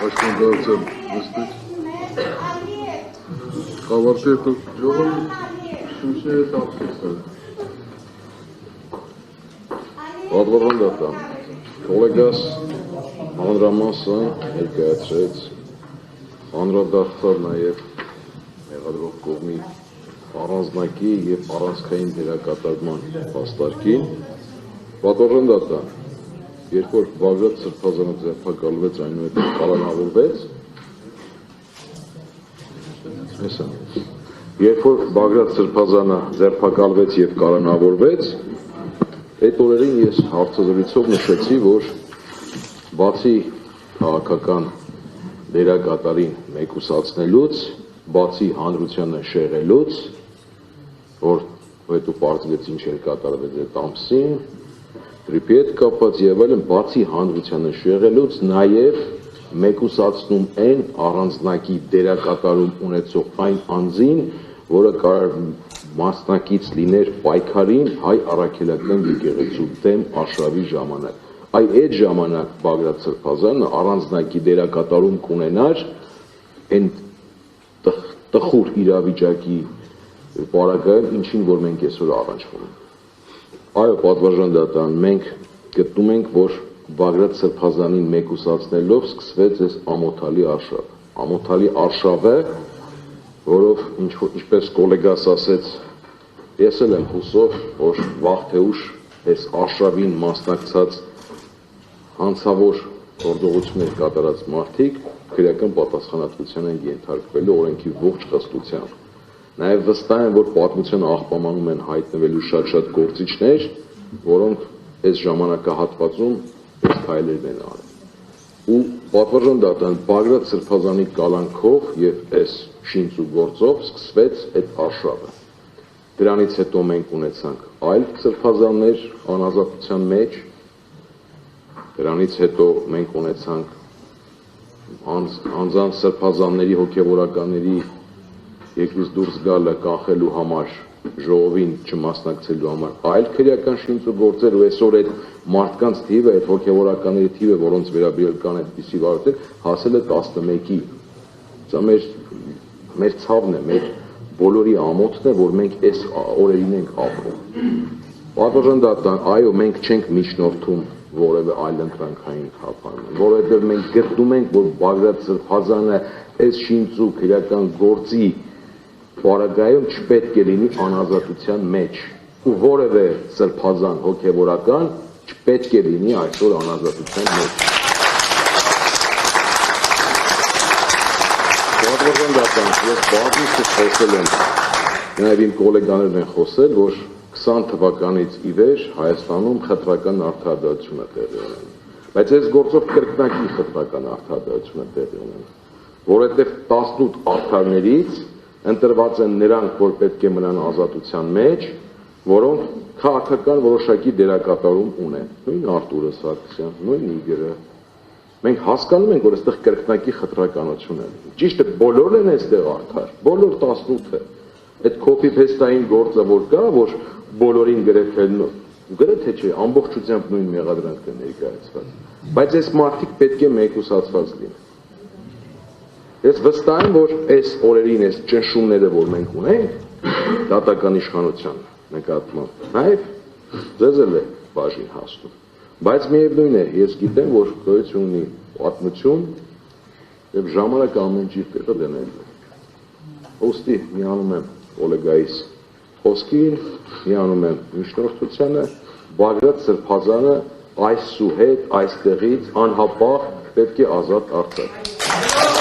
Աշնանացել նստեք։ Կավարտի հետո ժողով շունչի հետ ապսեսել։ Պատվառանդատան, կոլեգաս հանրամասը ներկայացրեց հանրադարձար նաև մեղադրող կողմի առանձնակի և առանցքային դերակատարման փաստարկին։ Պատվառանդատան, երբ որ Բագրատ Սրբազանը ձերբակալվեց, այնուհետև կալանավորվեց, երբ որ Բագրատ Սրբազանը ձերբակալվեց և կալանավորվեց, այդ օրերին ես հարցազրույցով նշեցի, որ բացի քաղաքական դերակատարին մեկուսացնելուց, բացի հանրությանը շեղելուց, որ հետո պարզվեց ինչ էր կատարվեց այդ ամսին, տրիպի հետ կապված եւ այլն, բացի հանրությանը շեղելուց, նաեւ մեկուսացնում են առանձնակի դերակատարում ունեցող այն անձին, որը կարող մասնակից լիներ պայքարին հայ առաքելական եկեղեցու դեմ արշավի ժամանակ։ Այդ ժամանակ Բագրատ Սրբազանը առանձնակի դերակատարում կունենար այն տխուր իրավիճակի պարագայում, ինչին որ մենք այսօր առանջվում ենք։ Այո, պատվարժանդատան, մենք գտնում ենք, որ Բագրատ Սրբազանին մեկուսացնելով սկսվեց այս ամոթալի արշավ։ Ամոթալի արշավը, որով ինչպես կոլեգաս ասեց, ես էլ եմ հուսով, որ վաղ թե ուշ այս արշավին մասնակցած հանցավոր գործողություններ կատարած մարդիկ քրեական պատասխանատվության են ենթարկվելու օրենքի ողջ խստությամբ։ Նաև վստահ եմ, որ պատմության աղբամանում են հայտնվելու շատ գործիչներ, որոնք այս ժամանակահատվածում այս քայլերն են արել։ Ու պատվարժանդատան Բագրատ Սրբազանի կալանքով եւ այս շինծ ու գործով սկսվեց այդ արշավը։ Դրանից հետո մենք ունեցանք այլ սրբազաններ անազատության մեջ, դրանից հետո մենք ունեցանք անձանց սրբազանների հոգևորականների երկրից դուրս գալը կանխելու համար, ժողովին չմասնակցելու համար այլ քրեական շինծ ու գործեր, ու այսօր այդ մարդկանց թիվը, այդ հոգևորականների թիվը, որոնց վերաբերյալ կան այդպիսի վարույթներ, հասել է 11-ի։ Սա մեր ցավն է, մեր բոլորի ամոթն է, որ մենք այս օրերին ենք ապրում։ Պատվարժանդատան, այո, մենք չենք միջնորդում որևէ այլ ընտրանքային խափանման, որովհետև մենք գտնում ենք, որ Բագրատ Սրբազանը այս շինծ ու քրեական գործի պարագայում չպետք է լինի անազատության մեջ, ու որևէ սրբազան հոգևորական չպետք է լինի այսօր անազատության մեջ։ Պատվարժանդատան, ես բազմիցս խոսել եմ, նաև իմ կոլեգաներն են խոսել, որ 20 թվականից ի վեր Հայաստանում խտրական արդարադատություն է տեղի ունենում, բայց այս գործով կրկնակի խտրական արդարադատություն է տեղի ունենում, որովհետև 18 արդարներից ընտրված են նրանք, որ պետք է մնան ազատության մեջ, որոնք քաղաքական որոշակի դերակատարում ունեն, նույն Արտուրը Սարգսյան, նույն Իգորը։ Մենք հասկանում ենք, որ այստեղ կրկնակի խտրականություն է։ Ճիշտ է, բոլորն են այստեղ արդար, բոլոր 18-ը։ Այդ copy-paste-ային գործը որ կա, որ բոլորին գրեթե չէ, ամբողջությամբ նույն մեղադրանքն է ներկայացված։ Բայց այս մարդիկ պետք է մեկուսացված լինեն։ Ես վստահ եմ, որ այս օրերին այս ճնշումները, որ մենք ունենք, դատական իշխանության նկատմամբ, նաև ձեզ էլ է բաժին հասնում։ Բայց միևնույն է, ես գիտեմ, որ գոյություն ունի պատմություն եւ ժամանակ ամեն ինչ պետք է դնել։ Ոստի միանում եմ կոլեգայիս խոսքին, միանում եմ միջնորդությանը, Բագրատ Սրբազանը այսուհետ այստեղից անհապաղ պետք է ազատ արձակվի։